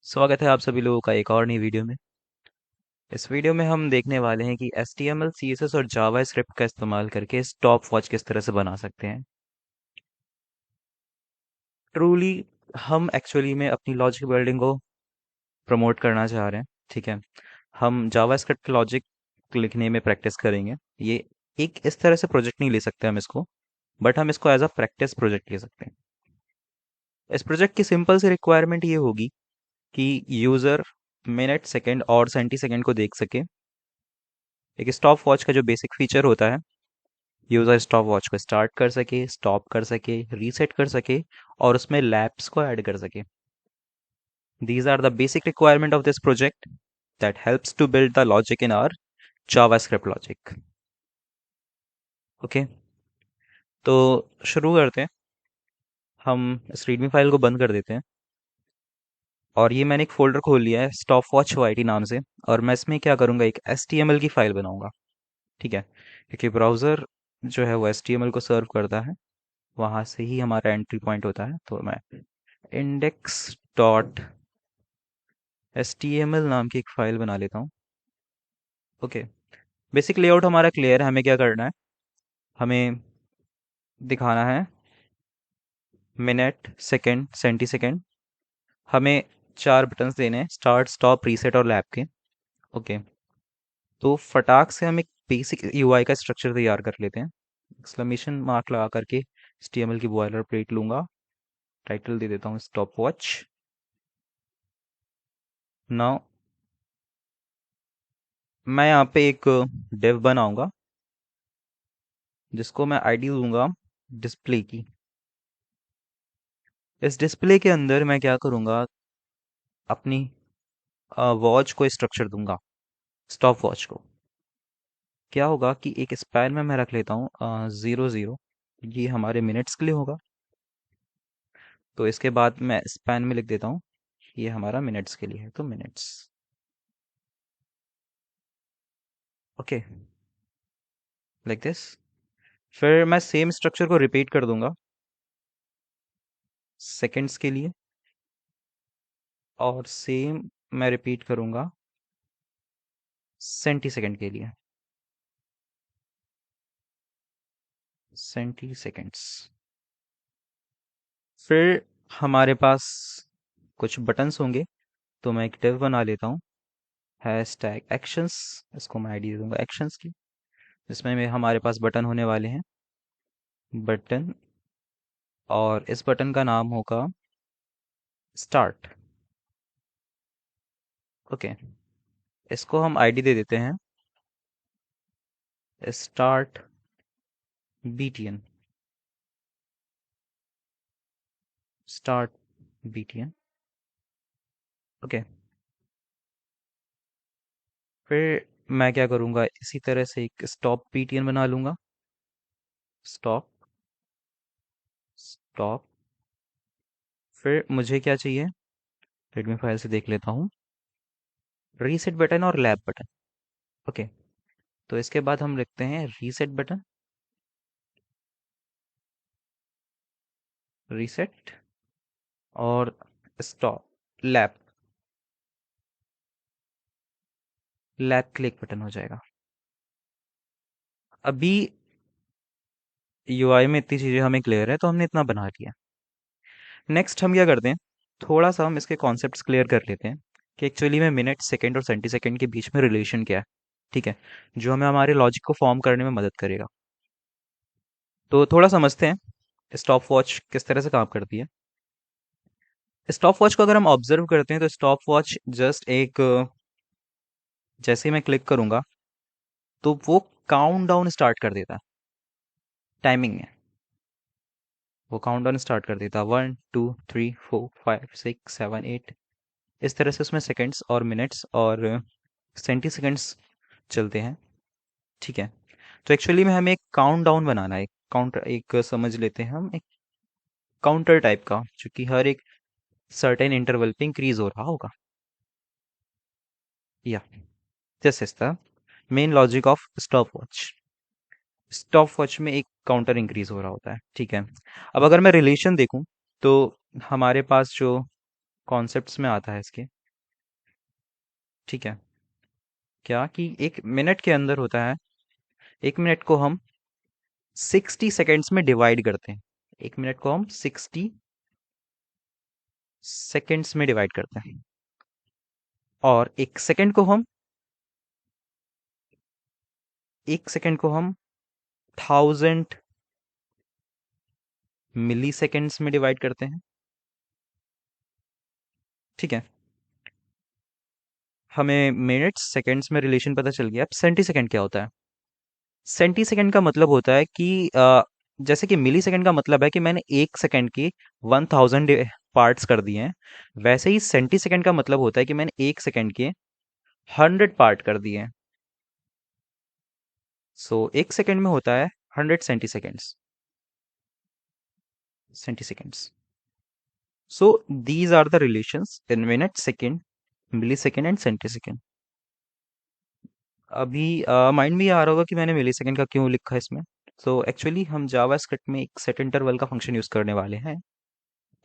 स्वागत है आप सभी लोगों का एक और नई वीडियो में। इस वीडियो में हम देखने वाले हैं कि HTML, CSS और जावा स्क्रिप्ट का इस्तेमाल करके स्टॉप वॉच किस तरह से बना सकते हैं। ट्रूली हम एक्चुअली में अपनी लॉजिक बिल्डिंग को प्रमोट करना चाह रहे हैं। ठीक है, हम जावा स्क्रिप्ट लॉजिक लिखने में प्रैक्टिस करेंगे। ये एक इस तरह से प्रोजेक्ट नहीं ले सकते हम इसको, बट हम इसको एज अ प्रैक्टिस प्रोजेक्ट ले सकते हैं। इस प्रोजेक्ट की सिंपल सी रिक्वायरमेंट ये होगी कि यूज़र मिनट, सेकंड और सेंटी सेकंड को देख सके। एक स्टॉप वॉच का जो बेसिक फीचर होता है, यूज़र स्टॉप वॉच को स्टार्ट कर सके, स्टॉप कर सके, रीसेट कर सके और उसमें लैप्स को ऐड कर सके। These are the basic requirement of this project that helps to build the logic in our JavaScript logic. Okay, तो शुरू करते हैं। हम इस रीडमी फाइल को बंद कर देते हैं और ये मैंने एक फोल्डर खोल लिया है स्टॉप वॉच वाईटी नाम से। और मैं इसमें क्या करूँगा, एक HTML की फाइल बनाऊंगा। ठीक है, क्योंकि ब्राउज़र जो है वो HTML को सर्व करता है, वहाँ से ही हमारा एंट्री पॉइंट होता है। तो मैं इंडेक्स डॉट HTML नाम की एक फाइल बना लेता हूँ। ओके, बेसिक लेआउट हमारा क्लियर है। हमें क्या करना है, हमें दिखाना है मिनट, सेकंड, सेंटी सेकंड। हमें चार बटन्स देने हैं, स्टार्ट, स्टॉप, रीसेट और लैप के। ओके, तो फटाक से हम एक बेसिक यूआई का स्ट्रक्चर तैयार कर लेते हैं। एक्सक्लेमेशन मार्क लगा करके HTML की बॉयलर प्लेट लूंगा। टाइटल दे देता हूँ स्टॉप वॉच। नाउ मैं यहाँ पे एक डिव बनाऊंगा जिसको मैं आईडी दूंगा डिस्प्ले की। इस डिस्प्ले के अंदर मैं क्या करूंगा, अपनी वॉच को स्ट्रक्चर दूंगा, स्टॉप वॉच को। क्या होगा कि एक स्पैन में मैं रख लेता हूँ 00, ये हमारे मिनट्स के लिए होगा। तो इसके बाद मैं स्पैन में लिख देता हूँ ये हमारा मिनट्स के लिए है, तो मिनट्स। Okay, like this. फिर मैं सेम स्ट्रक्चर को रिपीट कर दूंगा सेकंड्स के लिए, और सेम मैं रिपीट करूंगा सेंटी सेकंड के लिए। Centiseconds. फिर हमारे पास कुछ बटन्स होंगे, तो मैं एक डिव बना लेता हूँ हैश टैग एक्शंस। इसको मैं आईडी दे दूंगा एक्शंस की, जिसमें हमारे पास बटन होने वाले हैं, बटन। और इस बटन का नाम होगा स्टार्ट। ओके, इसको हम आईडी दे देते हैं start BTN। Start BTN। Okay, फिर मैं क्या करूँगा, इसी तरह से एक स्टॉप BTN बना लूँगा। Stop, stop. फिर मुझे क्या चाहिए, रेडमी फाइल से देख लेता हूँ, रीसेट बटन और लैब बटन। ओके, तो इसके बाद हम लिखते हैं रीसेट बटन, रीसेट और stop, lab. Lab click button हो जाएगा। अभी यूआई में इतनी चीज़ें हमें क्लियर है, तो हमने इतना बना लिया। नेक्स्ट हम क्या करते हैं, थोड़ा सा हम इसके कॉन्सेप्ट्स क्लियर कर लेते हैं कि एक्चुअली में मिनट, सेकंड और सेंटी सेकंड के बीच में रिलेशन क्या है। ठीक है, जो हमें हमारे लॉजिक को फॉर्म करने में मदद करेगा। तो थोड़ा समझते हैं स्टॉप वॉच किस तरह से काम करती है। स्टॉप वॉच को अगर हम ऑब्जर्व करते हैं, तो स्टॉप वॉच जस्ट एक जैसे ही मैं क्लिक करूंगा तो वो काउंट डाउन स्टार्ट कर देता है। टाइमिंग है, वो काउंट डाउन स्टार्ट कर देता है, 1 2 3 4 5 6 7 8। इस तरह से उसमें सेकंड्स और मिनट्स और सेंटी सेकंड्स चलते हैं। ठीक है, तो एक्चुअली में हमें एक काउंट डाउन बनाना है, एक काउंटर, एक समझ लेते हैं हम एक काउंटर टाइप का, जो कि हर एक सर्टेन इंटरवल पे इंक्रीज हो रहा होगा। या this is the main logic of stop watch. Stop watch में एक काउंटर इंक्रीज हो रहा होता है। ठीक है, अब अगर मैं रिलेशन देखूं, तो हमारे पास जो कॉन्सेप्ट्स में आता है इसके। ठीक है। क्या कि एक मिनट के अंदर होता है, एक मिनट को हम 60 सेकेंड्स में डिवाइड करते हैं। एक मिनट को हम 60 सेकेंड्स में डिवाइड करते हैं, और एक सेकेंड को हम 1000 मिली सेकेंड्स में डिवाइड करते हैं। ठीक है। हमें मिनट्स सेकेंड्स में रिलेशन पता चल गया। अब सेंटी सेकेंड क्या होता है? सेंटी सेकेंड का मतलब होता है कि जैसे कि मिली सेकेंड का मतलब है कि मैंने एक सेकेंड के 1000 पार्ट्स कर दिए हैं, वैसे ही सेंटी सेकेंड का मतलब होता है कि मैंने एक सेकेंड के 100 पार्ट कर दिए हैं। सो एक सेकेंड में होता है 100 centiseconds. So these are the relations in minute, second, millisecond and centisecond. अभी माइंड में ये आ रहा होगा कि मैंने मिली सेकेंड का क्यों लिखा है इसमें। तो एक्चुअली हम जावा स्क्रिप्ट में एक सेट इंटरवल का फंक्शन यूज करने वाले हैं,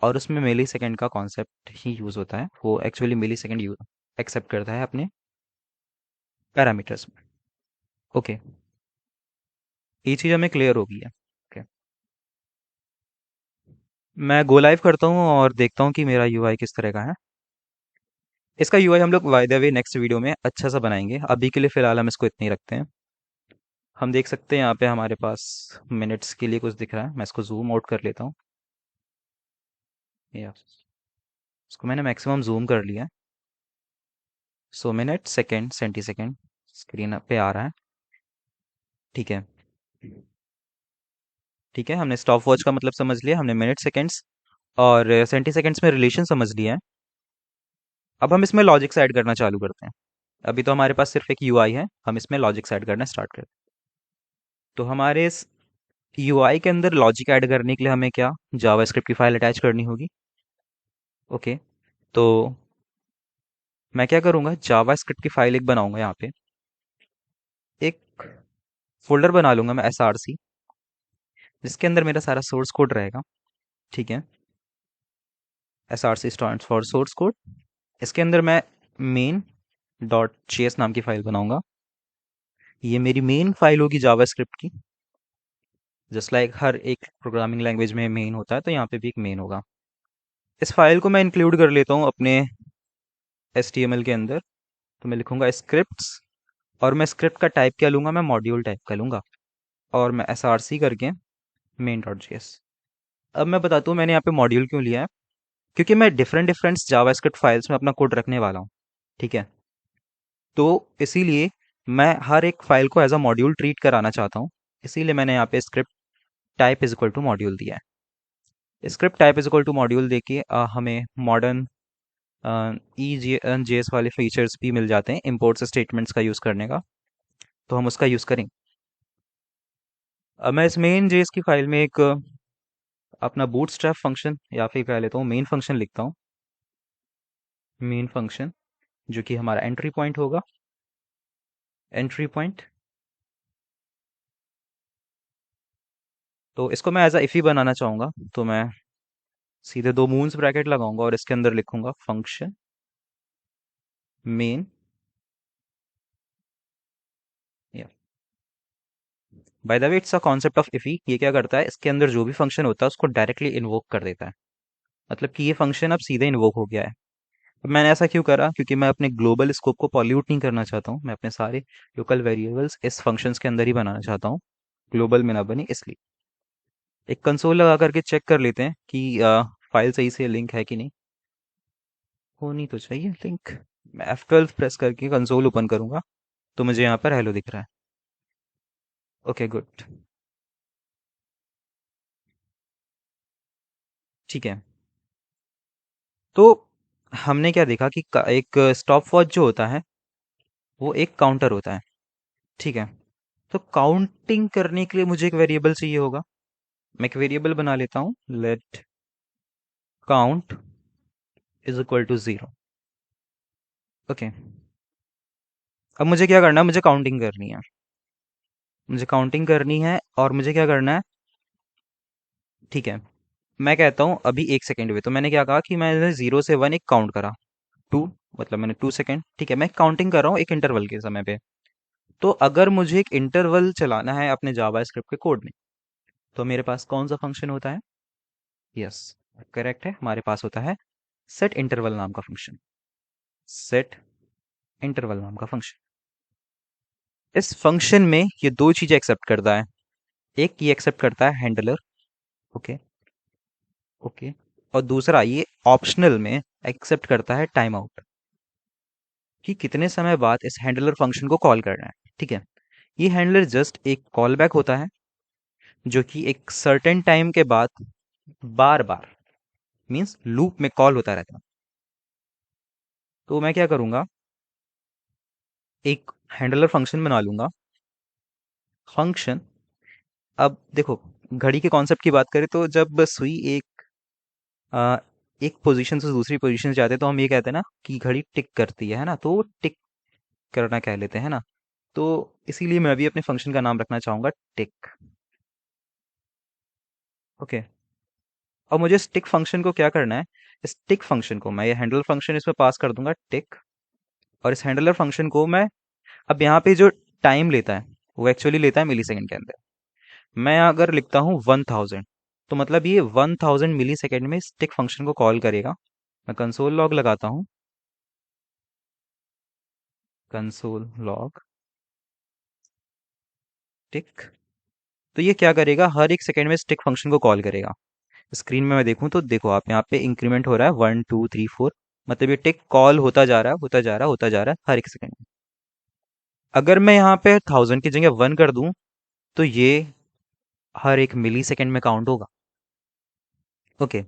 और उसमें मिली सेकेंड का कॉन्सेप्ट ही यूज होता है। वो एक्चुअली मिली सेकेंड यूज एक्सेप्ट करता है अपने पैरामीटर्स में। ओके, ये चीज़ हमें क्लियर हो गई है। ओके, मैं गो लाइव करता हूँ और देखता हूँ कि मेरा यूआई किस तरह का है। इसका यूआई हम लोग bye the way next video में अच्छा सा बनाएंगे। अभी के लिए फिलहाल हम इसको इतना ही रखते हैं। हम देख सकते हैं यहाँ पे हमारे पास मिनट्स के लिए कुछ दिख रहा है। मैं इसको जूम आउट कर लेता हूँ। या इसको मैंने मैक्सिमम जूम कर लिया है। So minute, second, centisecond screen पे आ रहा है। ठीक है। ठीक है, हमने स्टॉप वॉच का मतलब समझ लिया, हमने मिनट, सेकेंड्स और सेंटी सेकेंड्स में रिलेशन समझ लिया है। अब हम इसमें लॉजिक्स ऐड करना चालू करते हैं। अभी तो हमारे पास सिर्फ एक यूआई है, हम इसमें लॉजिक्स ऐड करना स्टार्ट करते हैं। तो हमारे इस यूआई के अंदर लॉजिक ऐड करने के लिए हमें क्या, जावास्क्रिप्ट की फाइल अटैच करनी होगी। ओके, तो मैं क्या करूँगा, जावास्क्रिप्ट की फाइल एक बनाऊंगा। यहाँ पे एक फोल्डर बना लूंगा मैं, SRC, जिसके अंदर मेरा सारा सोर्स कोड रहेगा। ठीक है, SRC stands for source code. इसके अंदर मैं मेन डॉट जेएस नाम की फाइल बनाऊंगा। ये मेरी मेन फाइल होगी जावास्क्रिप्ट की। जस्ट लाइक हर एक प्रोग्रामिंग लैंग्वेज में मेन होता है, तो यहाँ पे भी एक मेन होगा। इस फाइल को मैं इंक्लूड कर लेता हूँ अपने HTML के अंदर। तो मैं लिखूंगा स्क्रिप्ट्स, और मैं स्क्रिप्ट का टाइप क्या लूंगा, मैं मॉड्यूल टाइप का लूंगा, और मैं SRC करके मेन डॉट जेएस। अब मैं बताता हूँ मैंने यहाँ पे मॉड्यूल क्यों लिया है। क्योंकि मैं डिफरेंट डिफरेंट जावास्क्रिप्ट फाइल्स में अपना कोड रखने वाला हूँ। ठीक है, तो इसीलिए मैं हर एक फाइल को एज अ मॉड्यूल ट्रीट कराना चाहता हूँ। इसीलिए मैंने यहाँ पे script type is equal to module दिया है। Script type is equal to module देखिए, हमें मॉडर्न ई जे एस वाले फीचर्स भी मिल जाते हैं इंपोर्ट्स स्टेटमेंट्स का यूज़ करने का, तो हम उसका यूज़ करेंगे। अब मैं इस मेन जेएस की फाइल में एक अपना बूटस्ट्रैप फंक्शन, या फिर कह लेता हूँ मेन फंक्शन लिखता हूँ। मेन फंक्शन जो कि हमारा एंट्री पॉइंट होगा, एंट्री पॉइंट। तो इसको मैं एज अ इफ ही बनाना चाहूँगा, तो मैं सीधे दो मून्स ब्रैकेट लगाऊंगा और इसके अंदर लिखूंगा function main. By the way it's a concept of IIFE. ये क्या करता है, इसके अंदर जो भी फंक्शन होता है उसको डायरेक्टली इन्वोक कर देता है। मतलब कि ये फंक्शन अब सीधे इन्वोक हो गया है। अब मैंने ऐसा क्यों करा, क्योंकि मैं अपने ग्लोबल स्कोप को पॉल्यूट नहीं करना चाहता हूँ। मैं अपने सारे लोकल वेरिएबल्स इस फंक्शंस के अंदर ही बनाना चाहता हूँ, ग्लोबल में ना बने इसलिए। एक कंसोल लगा करके चेक कर लेते हैं कि फाइल सही से लिंक है कि नहीं। होनी तो चाहिए लिंक। मैं F12 प्रेस करके कंसोल ओपन करूंगा, तो मुझे यहाँ पर हेलो दिख रहा है। Okay, good. ठीक है, तो हमने क्या देखा कि एक स्टॉप वॉच जो होता है वो एक काउंटर होता है। ठीक है, तो काउंटिंग करने के लिए मुझे एक वेरिएबल चाहिए होगा। मैं एक वेरिएबल बना लेता हूँ, let count is equal to 0। Okay, अब मुझे क्या करना है, मुझे काउंटिंग करनी है। मुझे काउंटिंग करनी है और मुझे क्या करना है। ठीक है, मैं कहता हूँ अभी 1 सेकंड हुए, तो मैंने क्या कहा कि मैंने 0 से 1 एक काउंट करा, 2, मतलब मैंने 2 सेकंड, ठीक है, मैं काउंटिंग कर रहा हूँ एक इंटरवल के समय पे। तो अगर मुझे एक इंटरवल चलाना है अपने जावा स्क्रिप्ट के कोड में, तो मेरे पास कौन सा फंक्शन होता है? यस, करेक्ट है, हमारे पास होता है सेट इंटरवल नाम का फंक्शन। सेट इंटरवल नाम का फंक्शन, इस फंक्शन में ये दो चीजें एक्सेप्ट करता है। एक ये एक्सेप्ट करता है हैंडलर, ओके, ओके, और दूसरा ये ऑप्शनल में एक्सेप्ट करता है टाइम आउट, कि कितने समय बाद इस हैंडलर फंक्शन को कॉल करना है। ठीक है, ये हैंडलर जस्ट एक कॉल बैक होता है, जो कि एक सर्टेन टाइम के बाद बार बार, मीन्स लूप में कॉल होता रहता है। तो मैं क्या करूंगा, एक हैंडलर फंक्शन बना लूंगा। फंक्शन, अब देखो, घड़ी के कॉन्सेप्ट की बात करें तो जब सुई आ, एक पोजीशन से दूसरी पोजीशन जाते हैं तो हम ये कहते हैं ना कि घड़ी टिक करती है ना, तो वो टिक करना कह लेते हैं ना। तो इसीलिए मैं भी अपने फंक्शन का नाम रखना चाहूंगा टिक। ओके, और मुझे स्टिक फंक्शन को क्या करना है, स्टिक फंक्शन को मैं ये हैंडलर फंक्शन इसमें पास कर दूंगा टिक, और इस हैंडलर फंक्शन को मैं, अब यहाँ पे जो टाइम लेता है वो एक्चुअली लेता है मिली सेकेंड के अंदर। मैं अगर लिखता हूँ 1000, तो मतलब ये 1000 मिली सेकेंड में स्टिक फंक्शन को कॉल करेगा। मैं कंसोल लॉग लगाता हूँ, कंसोल लॉग टिक, तो ये क्या करेगा, हर एक सेकंड में स्टिक फंक्शन को कॉल करेगा। स्क्रीन में मैं देखूं तो देखो आप, यहाँ पे इंक्रीमेंट हो रहा है 1 2 3 4, मतलब ये टिक कॉल होता जा रहा है, होता जा रहा है, होता जा रहा है हर एक सेकंड में। अगर मैं यहाँ पे 1000 की जगह 1 कर दूं, तो ये हर एक मिली सेकेंड में काउंट होगा। ओके,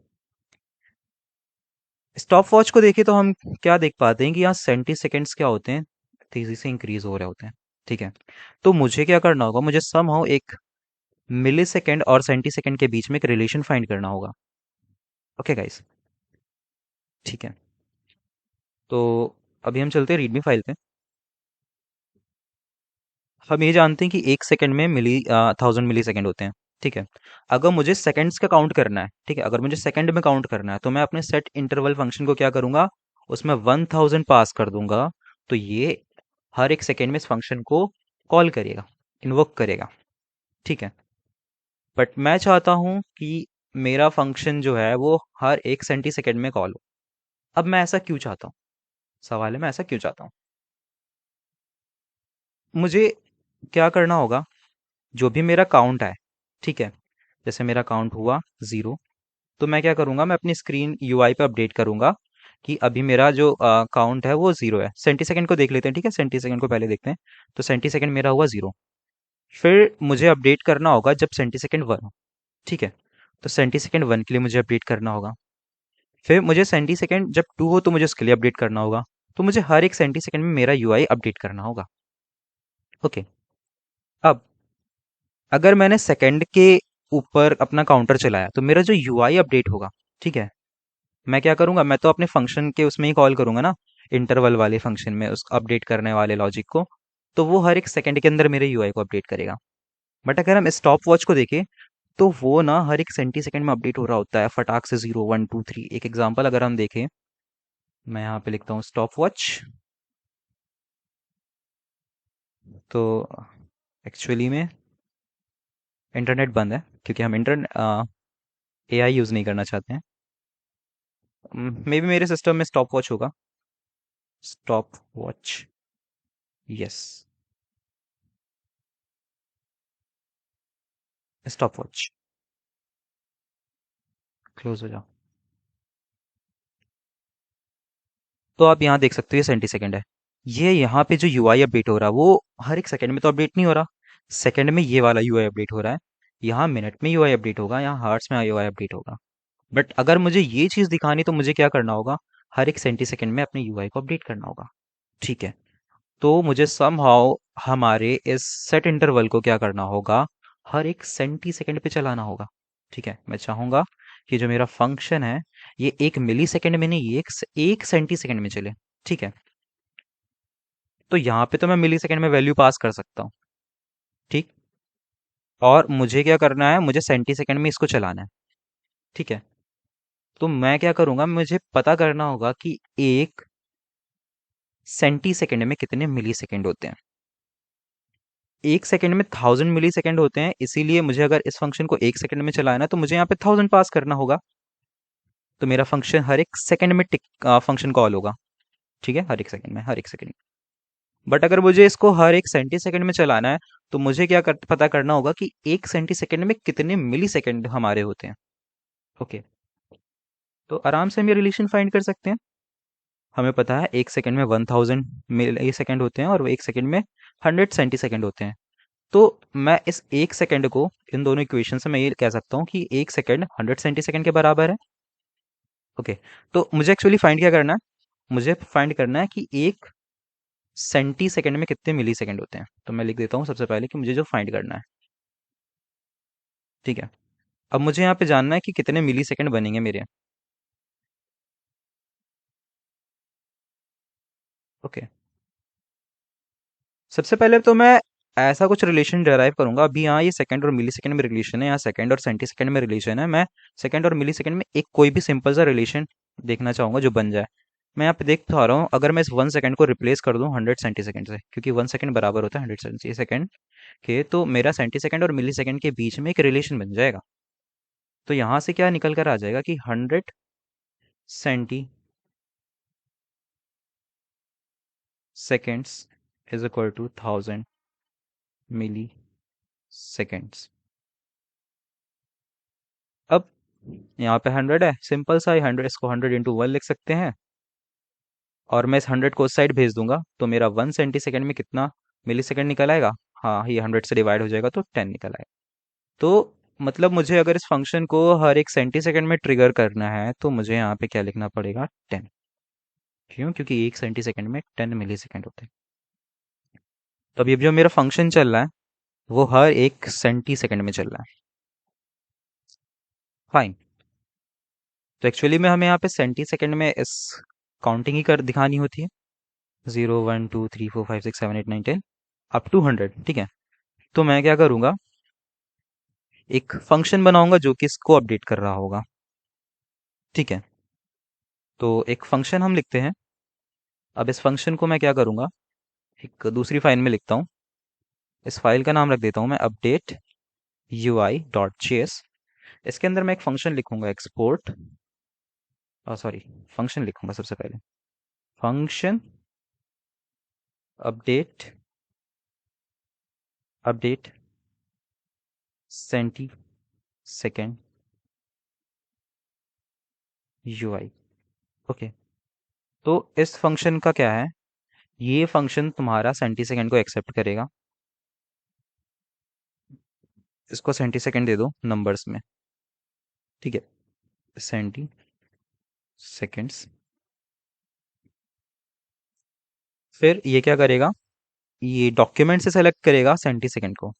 स्टॉप वॉच को देखें तो हम क्या देख पाते हैं कि यहाँ 70 सेकेंड्स क्या होते हैं, तेजी से इंक्रीज हो रहे होते हैं। ठीक है, तो मुझे क्या करना होगा, मुझे समहाउ एक मिली सेकेंड और 70 सेकेंड के बीच में एक रिलेशन फाइंड करना होगा। ओके गाइस, ठीक है, तो अभी हम चलते हैं रीडमी फाइल पे। हम ये जानते हैं कि 1 सेकंड में 1000 मिली सेकंड होते हैं। ठीक है, अगर मुझे सेकंड्स का काउंट करना है, ठीक है, अगर मुझे सेकंड में काउंट करना है, तो मैं अपने सेट इंटरवल फंक्शन को क्या करूंगा, उसमें 1000 पास कर दूंगा। तो ये हर एक सेकंड में इस फंक्शन को कॉल करेगा, इन्वोक करेगा। ठीक है, बट मैं चाहता हूं कि मेरा फंक्शन जो है वो हर एक सेंटी सेकंड में कॉल हो। अब मैं ऐसा क्यों चाहता हूँ, सवाल है मैं ऐसा क्यों चाहता हूँ। मुझे क्या करना होगा, जो भी मेरा काउंट है, ठीक है, जैसे मेरा काउंट हुआ 0, तो मैं क्या करूंगा, मैं अपनी स्क्रीन यूआई पे अपडेट करूंगा कि अभी मेरा जो काउंट है वो 0 है। सेंटी सेकंड को देख लेते हैं, ठीक है, सेंटी सेकंड को पहले देखते हैं। तो सेंटी सेकंड मेरा हुआ 0, फिर मुझे अपडेट करना होगा जब सेंटी सेकंड 1 हो। ठीक है, तो सेंटी सेकंड 1 के लिए मुझे अपडेट करना होगा। फिर मुझे सेंटी सेकंड जब 2 हो तो मुझे उसके लिए अपडेट करना होगा। तो मुझे हर एक सेंटी सेकंड में मेरा यूआई अपडेट करना होगा। ओके, अब अगर मैंने सेकंड के ऊपर अपना काउंटर चलाया तो मेरा जो यूआई अपडेट होगा, ठीक है, मैं क्या करूंगा, मैं तो अपने फंक्शन के उसमें ही कॉल करूंगा ना, इंटरवल वाले फंक्शन में उस अपडेट करने वाले लॉजिक को। तो वो हर एक सेकंड के अंदर मेरे यूआई को अपडेट करेगा। बट अगर हम स्टॉप वॉच को देखें, तो वो ना हर एक सेंटी सेकंड में अपडेट हो रहा होता है फटाक से, 0 1 2 3। एक एग्जांपल अगर हम देखें, मैं यहाँ पे लिखता हूँ स्टॉप वॉच, तो एक्चुअली में इंटरनेट बंद है क्योंकि हम इंटरनेट एआई यूज़ नहीं करना चाहते हैं। मे बी मेरे सिस्टम में स्टॉप वॉच होगा, stop watch, yes, stop watch, close हो जाओ। तो आप यहाँ देख सकते हो ये सेंटी सेकंड है। ये यहाँ पे जो यूआई अपडेट हो रहा है वो हर एक सेकंड में तो अपडेट नहीं हो रहा, सेकंड में ये वाला यूआई अपडेट हो रहा है। यहाँ मिनट में यूआई अपडेट होगा, यहाँ हार्ट्स में यूआई अपडेट होगा। बट अगर मुझे ये चीज़ दिखानी तो मुझे क्या करना होगा, हर एक सेंटी सेकंड में अपने यूआई को अपडेट करना होगा। ठीक है, तो मुझे समहाउ हमारे इस सेट इंटरवल को क्या करना होगा, हर एक सेंटी सेकंड पे चलाना होगा। ठीक है, मैं चाहूंगा कि जो मेरा फंक्शन है ये 1 मिली सेकंड में नहीं, ये एक सेंटी सेकंड में चले। ठीक है, तो यहाँ पे तो मैं मिली सेकंड में वैल्यू पास कर सकता हूँ। ठीक, और मुझे क्या करना है, मुझे सेंटी सेकंड में इसको चलाना है। ठीक है। तो मैं क्या करूंगा, मुझे पता करना होगा कि एक सेंटी सेकंड में कितने मिली सेकंड होते हैं। एक सेकंड में 1000 मिली सेकंड होते हैं, इसीलिए मुझे अगर इस फंक्शन को एक सेकंड में चलाना है तो मुझे यहाँ पे 1000 पास करना होगा। तो मेरा फंक्शन हर एक सेकंड में फंक्शन कॉल होगा। ठीक है, हर एक सेकंड में, हर एक सेकंड में। बट अगर मुझे इसको हर एक सेंटी सेकंड में चलाना है तो मुझे पता करना होगा कि एक सेंटी सेकंड में कितने मिली सेकंड हमारे होते हैं। ओके। तो आराम से हम ये रिलेशन फाइंड कर सकते हैं। हमें पता है एक सेकंड में 1000 मिली सेकंड होते हैं और वो एक सेकंड में 100 सेंटी सेकंड होते हैं। तो मैं इस एक सेकंड को, इन दोनों इक्वेशन से मैं ये कह सकता हूँ कि एक सेकंड 100 सेंटी सेकंड के बराबर है। ओके। तो मुझे एक्चुअली फाइंड क्या करना है, मुझे फाइंड करना है कि एक सेंटी सेकंड में कितने मिली सेकंड होते हैं। तो मैं लिख देता हूँ सबसे पहले कि मुझे जो फाइंड करना है। ठीक है। अब मुझे यहाँ पे जानना है कि कितने मिली सेकंड बनेंगे मेरे। ओके। सबसे पहले तो मैं ऐसा कुछ रिलेशन डिराइव करूंगा। अभी यहाँ ये सेकंड और मिली सेकंड में रिलेशन है, यहाँ सेकंड और सेंटी सेकंड में रिलेशन है। मैं सेकंड और मिली सेकंड में एक कोई भी सिंपल सा रिलेशन देखना चाहूंगा जो बन जाए। मैं यहाँ पे देख पा रहा हूँ, अगर मैं इस 1 सेकंड को रिप्लेस कर दूं 100 सेंटी सेकंड से, क्योंकि 1 सेकंड बराबर होता है 100 सेंटी सेकंड के, तो मेरा सेंटी सेकंड और मिली सेकंड के बीच में एक रिलेशन बन जाएगा। तो यहाँ से क्या निकल कर आ जाएगा कि 100 centiseconds is equal to 1000 milliseconds. अब यहाँ पे 100 है, सिंपल सा ही 100, इसको 100 × 1 लिख सकते हैं। और मैं इस 100 को उस साइड भेज दूंगा तो मेरा 1 सेंटी सेकंड में कितना मिली सेकंड निकल आएगा। हाँ, ये 100 से डिवाइड हो जाएगा तो 10 निकल आएगा। तो मतलब मुझे अगर इस फंक्शन को हर एक सेंटी सेकंड में ट्रिगर करना है तो मुझे यहाँ पे क्या लिखना पड़ेगा, 10। क्यों? क्योंकि एक सेंटी सेकंड में 10 मिली सेकंड होते हैं। तो अभी जो मेरा फंक्शन चल रहा है वो हर एक सेंटी सेकंड में चल रहा है। फाइन। तो एक्चुअली में हमें यहाँ पे सेंटी सेकंड में इस काउंटिंग ही कर दिखानी होती है। 0 1 2 3 4 5 6 7 8 9 10 अप टू 100। ठीक है। तो मैं क्या करूँगा, एक फंक्शन बनाऊंगा जो कि इसको अपडेट कर रहा होगा। ठीक है। तो एक फंक्शन हम लिखते हैं। अब इस फंक्शन को मैं क्या करूँगा, एक दूसरी फाइल में लिखता हूँ। इस फाइल का नाम रख देता हूँ मैं अपडेट UI.js। इसके अंदर मैं एक फंक्शन लिखूंगा एक्सपोर्ट, सॉरी, फंक्शन लिखूंगा सबसे पहले। Function update, update centisecond UI। Okay. तो इस फंक्शन का क्या है, ये फंक्शन तुम्हारा सेंटी सेकेंड को एक्सेप्ट करेगा। इसको सेंटी सेकेंड दे दो नंबर्स में। ठीक है। Centiseconds. फिर ये क्या करेगा, ये डॉक्यूमेंट से सेलेक्ट करेगा सेंटी सेकेंड को।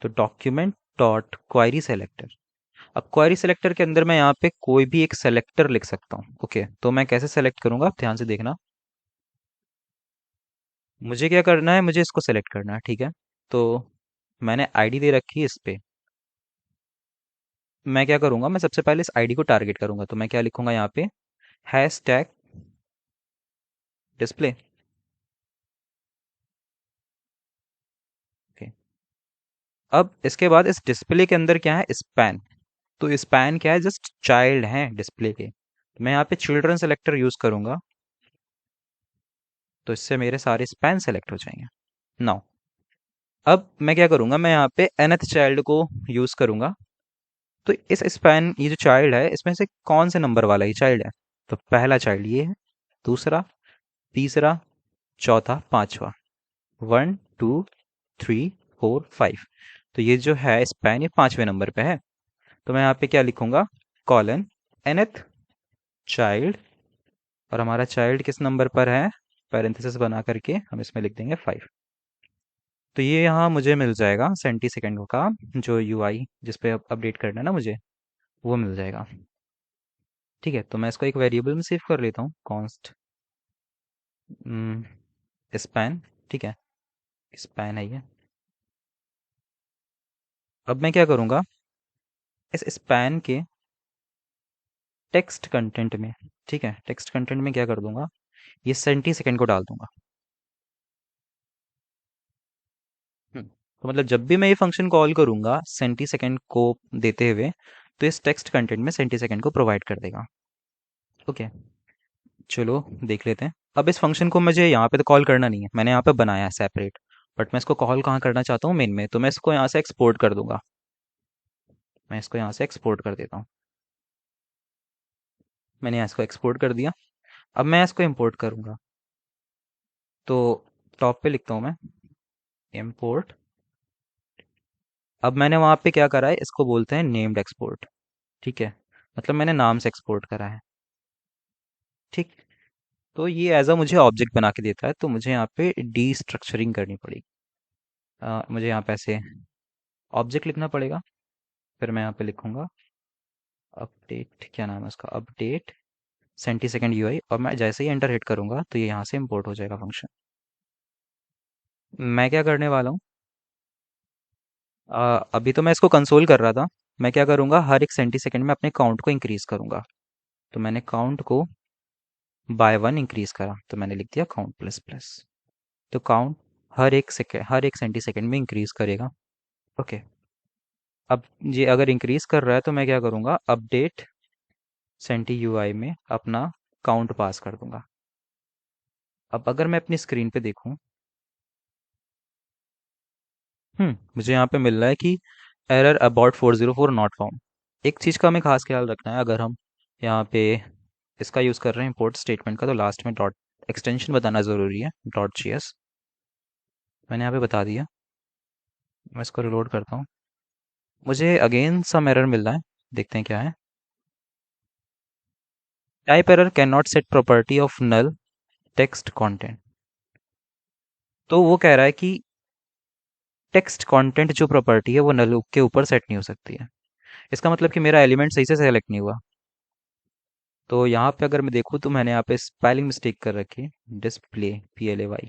तो डॉक्यूमेंट डॉट क्वायरी सेलेक्टर। अब क्वायरी सेलेक्टर के अंदर मैं यहाँ पे कोई भी एक सेलेक्टर लिख सकता हूँ। ओके। तो मैं कैसे सेलेक्ट करूंगा, आप ध्यान से देखना। मुझे क्या करना है, मुझे इसको सेलेक्ट करना है। ठीक है। तो मैंने आईडी दे रखी है इस पे। मैं क्या करूंगा, मैं सबसे पहले इस आईडी को टारगेट करूंगा। तो मैं क्या लिखूंगा यहाँ पे, हैश टैग डिस्प्ले। ओके। अब इसके बाद इस डिस्प्ले के अंदर क्या है, स्पैन। तो स्पैन क्या है, जस्ट चाइल्ड है डिस्प्ले के। तो मैं यहाँ पे चिल्ड्रन सेलेक्टर यूज करूंगा। तो इससे मेरे सारे स्पैन सेलेक्ट हो जाएंगे। नाउ अब मैं क्या करूंगा, मैं यहाँ पे nth चाइल्ड को यूज करूंगा। तो इस स्पैन, ये जो चाइल्ड है इसमें से कौन से नंबर वाला ये चाइल्ड है। तो पहला चाइल्ड ये है, दूसरा, तीसरा, चौथा, पांचवा। 1 2 3 4 5। तो ये जो है स्पैन, ये पांचवें नंबर पे है। तो मैं यहाँ पे क्या लिखूंगा, कॉलन nth चाइल्ड। और हमारा चाइल्ड किस नंबर पर है, पैरेंथेसिस बना करके हम इसमें लिख देंगे 5। तो ये यहाँ मुझे मिल जाएगा सेंटी सेकेंड का जो UI जिस पे अपडेट करना है ना मुझे, वो मिल जाएगा। ठीक है। तो मैं इसको एक वेरिएबल में सेव कर लेता हूँ, कॉन्स्ट स्पैन। ठीक है। स्पैन है ये। अब मैं क्या करूँगा, इस स्पैन के टेक्स्ट कंटेंट में, ठीक है, टेक्स्ट कंटेंट में क्या कर दूंगा, ये सेंटी सेकेंड को डाल दूंगा। तो मतलब जब भी मैं ये फंक्शन कॉल करूंगा सेंटी सेकेंड को देते हुए, तो इस टेक्स्ट कंटेंट में सेंटी सेकेंड को प्रोवाइड कर देगा। ओके, चलो देख लेते हैं। अब इस फंक्शन को मुझे यहाँ पे तो कॉल करना नहीं है, मैंने यहाँ पे बनाया है सेपरेट, बट मैं इसको कॉल कहाँ करना चाहता हूँ, मेन में। तो मैं इसको यहाँ से एक्सपोर्ट कर दूंगा, मैं इसको यहाँ से एक्सपोर्ट कर देता हूँ। मैंने यहाँ इसको एक्सपोर्ट कर दिया। अब मैं इसको इंपोर्ट करूंगा, तो टॉप पे लिखता हूँ मैं इंपोर्ट। अब मैंने वहाँ पे क्या करा है, इसको बोलते हैं नेम्ड एक्सपोर्ट, ठीक है, मतलब मैंने नाम से एक्सपोर्ट करा है। ठीक, तो ये एज अ मुझे ऑब्जेक्ट बना के देता है, तो मुझे यहाँ पे डी स्ट्रक्चरिंग करनी पड़ेगी। मुझे यहाँ पे ऐसे ऑब्जेक्ट लिखना पड़ेगा, फिर मैं यहाँ पे लिखूंगा अपडेट, क्या नाम है उसका, अपडेट सेंटी सेकेंड यूआई, और मैं जैसे ही एंटर हिट करूंगा तो ये यहाँ से इंपोर्ट हो जाएगा फंक्शन। मैं क्या करने वाला हूँ, अभी तो मैं इसको कंसोल कर रहा था, मैं क्या करूंगा, हर एक सेंटी सेकेंड में अपने काउंट को इंक्रीज करूंगा। तो मैंने काउंट को बाय वन इंक्रीज करा, तो मैंने लिख दिया काउंट प्लस प्लस। तो काउंट हर एक सेंटी सेकेंड में इंक्रीज करेगा। ओके, अब ये अगर इंक्रीज कर रहा है तो मैं क्या करूंगा, अपडेट सेंटी यूआई में अपना काउंट पास कर दूंगा। अब अगर मैं अपनी स्क्रीन पे देखूं, मुझे यहाँ पे मिल रहा है कि एरर अबाउट 404 नॉट फाउंड। एक चीज़ का हमें खास ख्याल रखना है, अगर हम यहाँ पे इसका यूज़ कर रहे हैं इंपोर्ट स्टेटमेंट का, तो लास्ट में डॉट एक्सटेंशन बताना ज़रूरी है, डॉट जीएस। मैंने यहाँ पे बता दिया। मैं इसको रिलोड करता हूँ, मुझे अगेन सम एरर मिल रहा है, देखते हैं क्या है। Type error cannot set property of null text content. तो वो कह रहा है कि टेक्स्ट कंटेंट जो प्रॉपर्टी है वो नल के ऊपर सेट नहीं हो सकती है। इसका मतलब कि मेरा एलिमेंट सही से सेलेक्ट नहीं हुआ। तो यहाँ पे अगर मैं देखूँ तो मैंने यहाँ पे स्पेलिंग मिस्टेक कर रखी है, डिस्प्ले PLAY,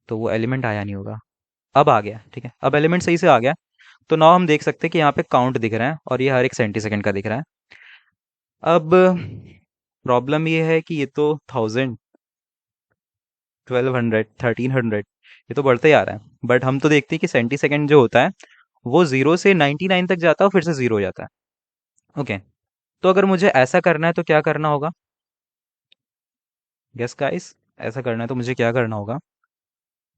तो वो एलिमेंट आया नहीं होगा। अब आ गया, ठीक है, अब एलिमेंट सही से आ गया। तो नाउ हम देख सकते हैं कि यहाँ पे काउंट दिख रहा है और ये हर एक सेंटी सेकेंड का दिख रहा है। अब प्रॉब्लम ये है कि ये तो 1000, 1200, 1300, ये तो बढ़ते ही आ रहा है, बट हम तो देखते हैं कि सेंटी सेकेंड जो होता है वो 0 से 99 तक जाता है और फिर से 0 हो जाता है। ओके, तो अगर मुझे ऐसा करना है तो क्या करना होगा, गेस गाइस, ऐसा करना है तो मुझे क्या करना होगा,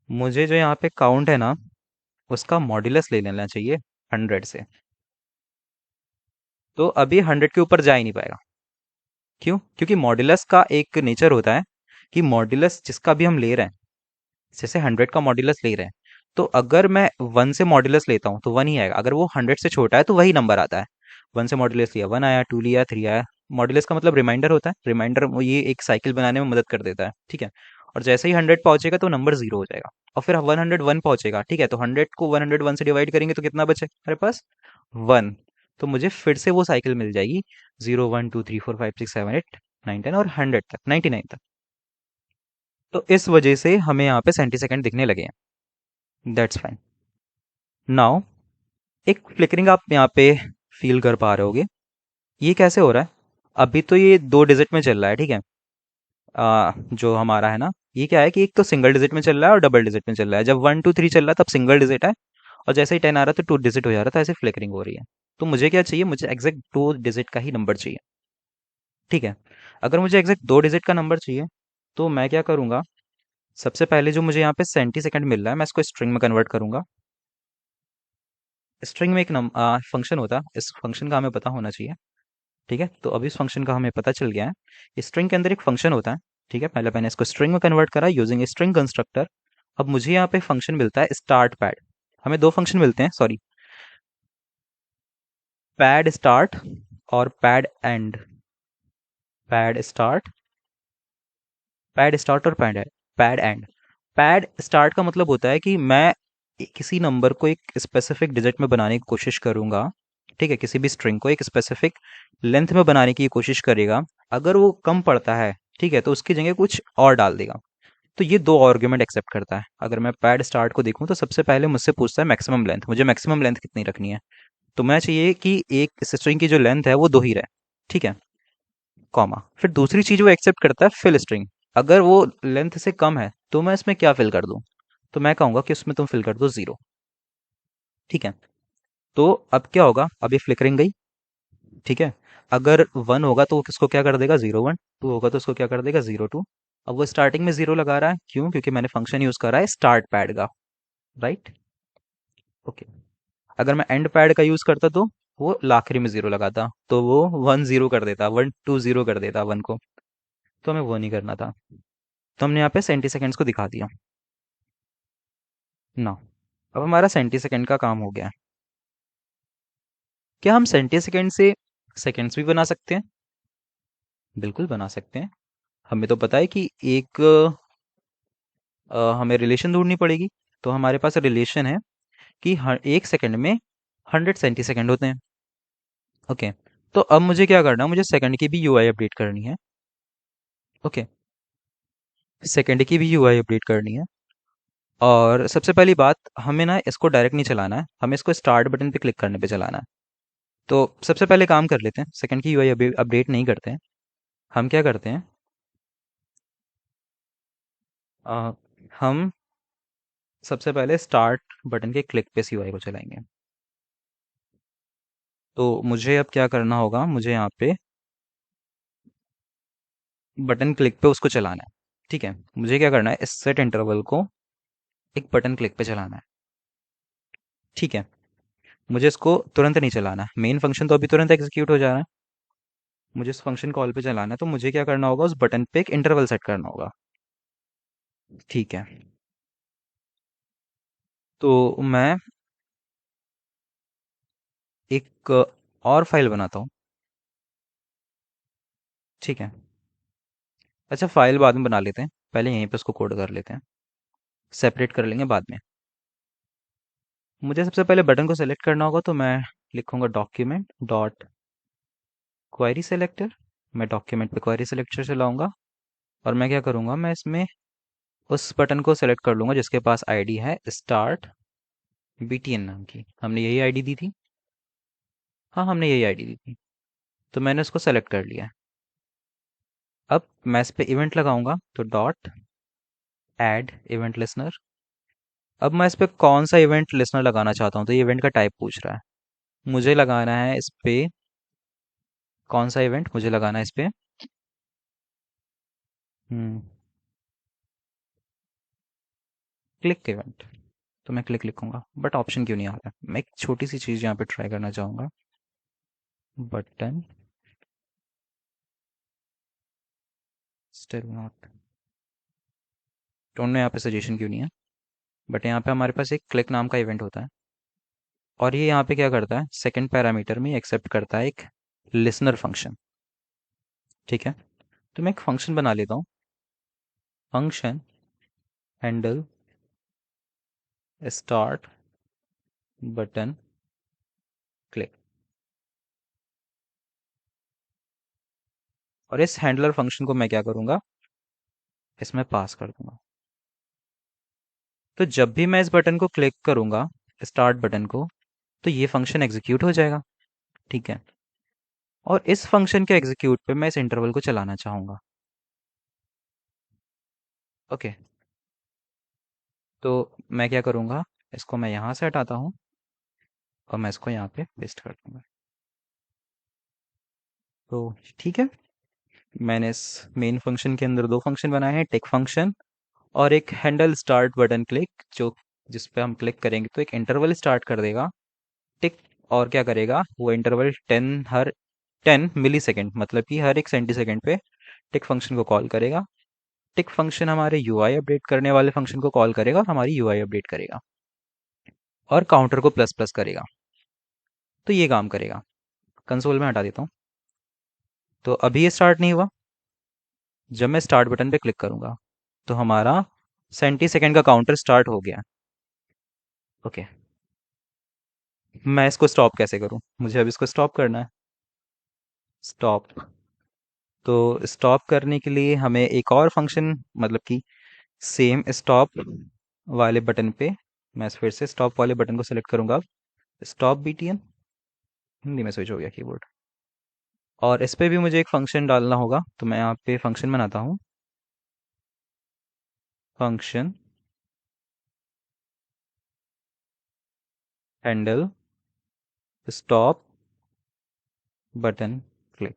मुझे जो यहाँ पे काउंट है ना, उसका मॉड्यूलस ले लेना चाहिए 100 से। तो अभी 100 के ऊपर जा ही नहीं पाएगा। क्यों? क्योंकि मॉड्यूलस का एक नेचर होता है कि मॉड्यूलस जिसका भी हम ले रहे हैं, जैसे 100 का मॉड्यूलस ले रहे हैं, तो अगर मैं 1 से मॉड्यूलस लेता हूँ तो 1 ही आएगा, अगर वो 100 से छोटा है तो वही नंबर आता है। 1 से मॉड्यूलस लिया 1 आया, 2 लिया 3 आया। मॉड्यूलस का मतलब रिमाइंडर होता है, रिमाइंडर वो ये एक साइकिल बनाने में मदद कर देता है, ठीक है। और जैसे ही 100 पहुंचेगा तो नंबर 0 हो जाएगा, और फिर 101 पहुंचेगा, ठीक है, तो 100 को 101 से डिवाइड करेंगे तो कितना बचे हमारे पास, 1। तो मुझे फिर से वो साइकिल मिल जाएगी, 0 1 2 3 4 5 6 7 8 9 10 और 100 तक, 99 तक। तो इस वजह से हमें यहाँ पे सेंटी सेकंड दिखने लगे हैं। That's fine. नाउ एक फ्लिकरिंग आप यहाँ पे फील कर पा रहे होगे। ये कैसे हो रहा है, अभी तो ये 2 डिजिट में चल रहा है, ठीक है। जो हमारा है ना, ये क्या है कि एक तो सिंगल डिजिट में चल रहा है और डबल डिजिट में चल रहा है। जब 1 2 3 चल रहा है तब सिंगल डिजिट है, और जैसे ही 10 आ रहा था 2 डिजिट हो जा रहा था, ऐसे फ्लिकरिंग हो रही है। तो मुझे क्या चाहिए, मुझे एग्जैक्ट 2 डिजिट का ही नंबर चाहिए, ठीक है। अगर मुझे एग्जैक्ट 2 डिजिट का नंबर चाहिए, तो मैं क्या करूंगा, सबसे पहले जो मुझे यहाँ पे सेंटी सेकंड मिल रहा है, मैं इसको स्ट्रिंग में कन्वर्ट करूंगा। स्ट्रिंग में एक फंक्शन होता है, इस फंक्शन का हमें पता होना चाहिए, ठीक है। तो अभी इस फंक्शन का हमें पता चल गया है, स्ट्रिंग के अंदर एक फंक्शन होता है, ठीक है। पहले मैंने इसको स्ट्रिंग में कन्वर्ट करा यूजिंग स्ट्रिंग कंस्ट्रक्टर। अब मुझे यहाँ पे फंक्शन मिलता है स्टार्ट पैड। हमें दो फंक्शन मिलते हैं, सॉरी, पैड स्टार्ट और pad and. Pad start, pad start और पैड एंड। पैड स्टार्ट का मतलब होता है कि मैं किसी नंबर को एक स्पेसिफिक डिजिट में बनाने की कोशिश करूंगा, ठीक है। किसी भी स्ट्रिंग को एक स्पेसिफिक लेंथ में बनाने की कोशिश करेगा। अगर वो कम पड़ता है, ठीक है, तो उसकी जगह कुछ और डाल देगा। तो ये दो आर्ग्यूमेंट एक्सेप्ट करता है। अगर मैं पैड स्टार्ट को देखूं तो सबसे पहले मुझसे पूछता है मैक्सिमम लेंथ, मुझे मैक्सिमम लेंथ कितनी रखनी है। तो मैं चाहिए कि एक स्ट्रिंग की जो लेंथ है वो 2 ही रहे, ठीक है। कॉमा, फिर दूसरी चीज वो एक्सेप्ट करता है फिल स्ट्रिंग। अगर वो लेंथ से कम है तो मैं इसमें क्या फिल कर दूं? तो मैं कहूंगा कि उसमें तुम फिल कर दो 0। ठीक है। तो अब क्या होगा, अब ये फ्लिकरिंग गई। ठीक है। अगर 1 होगा तो वो किसको क्या कर देगा, 0 1। 2 होगा तो उसको क्या कर देगा, 0 2। अब वो स्टार्टिंग में 0 लगा रहा है, क्यों? क्योंकि मैंने फंक्शन यूज करा है स्टार्ट पैड का। राइट। ओके। अगर मैं एंड पैड का यूज करता तो वो आखिरी में 0 लगाता, तो वो 1 0 कर देता, 1 2 0 कर देता 1 को। तो हमें वो नहीं करना था। तो हमने यहाँ पे सेंटी सेकेंड्स को दिखा दिया ना। अब हमारा सेंटी सेकेंड का काम हो गया है। क्या हम सेंटी सेकेंड से सेकेंड्स भी बना सकते हैं? बिल्कुल बना सकते हैं। हमें तो पता है कि एक हमें रिलेशन ढूंढनी पड़ेगी। तो हमारे पास रिलेशन है कि हर 1 सेकंड में 100 सेंटी सेकंड होते हैं। ओके। तो अब मुझे क्या करना है, मुझे सेकंड की भी यूआई अपडेट करनी है। ओके। सेकंड की भी यूआई अपडेट करनी है। और सबसे पहली बात, हमें ना इसको डायरेक्ट नहीं चलाना है, हमें इसको स्टार्ट बटन पे क्लिक करने पे चलाना है। तो सबसे पहले काम कर लेते हैं, सेकंड की यूआई अपडेट नहीं करते हैं। हम क्या करते हैं, अ, हम सबसे पहले स्टार्ट बटन के क्लिक पे यूआई को चलाएंगे। तो मुझे अब क्या करना होगा, मुझे यहाँ पे बटन क्लिक पे उसको चलाना है। ठीक है। मुझे क्या करना है, इस सेट इंटरवल को एक बटन क्लिक पे चलाना है। ठीक है। मुझे इसको तुरंत नहीं चलाना है, मेन फंक्शन तो अभी तुरंत एग्जीक्यूट हो जा रहा है। मुझे इस फंक्शन कॉल पे चलाना है, तो मुझे क्या करना होगा, उस बटन पे एक इंटरवल सेट करना होगा। ठीक है। तो मैं एक और फाइल बनाता हूँ। ठीक है। अच्छा, फाइल बाद में बना लेते हैं, पहले यहीं पे उसको कोड कर लेते हैं, सेपरेट कर लेंगे बाद में। मुझे सबसे पहले बटन को सेलेक्ट करना होगा, तो मैं लिखूंगा डॉक्यूमेंट डॉट क्वेरी सेलेक्टर। मैं डॉक्यूमेंट पे क्वेरी सेलेक्टर चलाऊंगा। और मैं क्या करूंगा, मैं इसमें उस बटन को सेलेक्ट कर लूंगा जिसके पास आईडी है स्टार्ट बीटीएन नाम की। हमने यही आईडी दी थी। हाँ, हमने यही आईडी दी थी। तो मैंने उसको सेलेक्ट कर लिया है। अब मैं इस पे इवेंट लगाऊंगा, तो डॉट ऐड इवेंट लिसनर। अब मैं इस पे कौन सा इवेंट लिसनर लगाना चाहता हूँ, तो ये इवेंट का टाइप पूछ रहा है। मुझे लगाना है इस पे, कौन सा इवेंट मुझे लगाना है इस पे, हम्म क्लिक इवेंट। तो मैं क्लिक लिखूंगा, बट ऑप्शन क्यों नहीं आ रहा है? मैं एक छोटी सी चीज़ यहाँ पे ट्राई करना चाहूँगा। Button still not, don't know यहाँ पे सजेशन क्यों नहीं है। बट यहाँ पे हमारे पास एक क्लिक नाम का इवेंट होता है। और ये यहाँ पे क्या करता है, सेकंड पैरामीटर में एक्सेप्ट करता है एक लिसनर फंक्शन। ठीक है। तो मैं एक फंक्शन बना लेता हूँ, function handle start button click. और इस हैंडलर फंक्शन को मैं क्या करूँगा, इसमें पास कर दूंगा। तो जब भी मैं इस बटन को क्लिक करूँगा, स्टार्ट बटन को, तो ये फंक्शन एग्जीक्यूट हो जाएगा। ठीक है। और इस फंक्शन के एग्जीक्यूट पे मैं इस इंटरवल को चलाना चाहूँगा। ओके। तो मैं क्या करूँगा, इसको मैं यहाँ से हटाता हूँ और मैं इसको यहाँ पे पेस्ट कर दूंगा। तो ठीक है। मैंने इस मेन फंक्शन के अंदर दो फंक्शन बनाए हैं, टेक फंक्शन और एक हैंडल स्टार्ट बटन क्लिक, जो जिस पे हम क्लिक करेंगे तो एक इंटरवल स्टार्ट कर देगा, टिक। और क्या करेगा वो इंटरवल 10 मिली सेकेंड, मतलब कि हर एक सेंटी सेकेंड पे टिक फंक्शन को कॉल करेगा। टिक फंक्शन हमारे यूआई अपडेट करने वाले फंक्शन को कॉल करेगा और हमारी यूआई अपडेट करेगा, और काउंटर को प्लस प्लस करेगा। तो ये काम करेगा। कंसोल में हटा देता हूँ। तो अभी ये स्टार्ट नहीं हुआ। जब मैं स्टार्ट बटन पे क्लिक करूंगा तो हमारा सेंटी सेकेंड का काउंटर स्टार्ट हो गया। ओके। मैं इसको स्टॉप कैसे करूं, मुझे अब इसको स्टॉप करना है। स्टॉप। तो स्टॉप करने के लिए हमें एक और फंक्शन, मतलब कि सेम स्टॉप वाले बटन पे, मैं फिर से स्टॉप वाले बटन को सेलेक्ट करूंगा। स्टॉप बीटीएन, हिंदी में स्विच हो गया कीबोर्ड। और इस पे भी मुझे एक फंक्शन डालना होगा, तो मैं यहाँ पे फंक्शन बनाता हूँ। Function handle stop button click.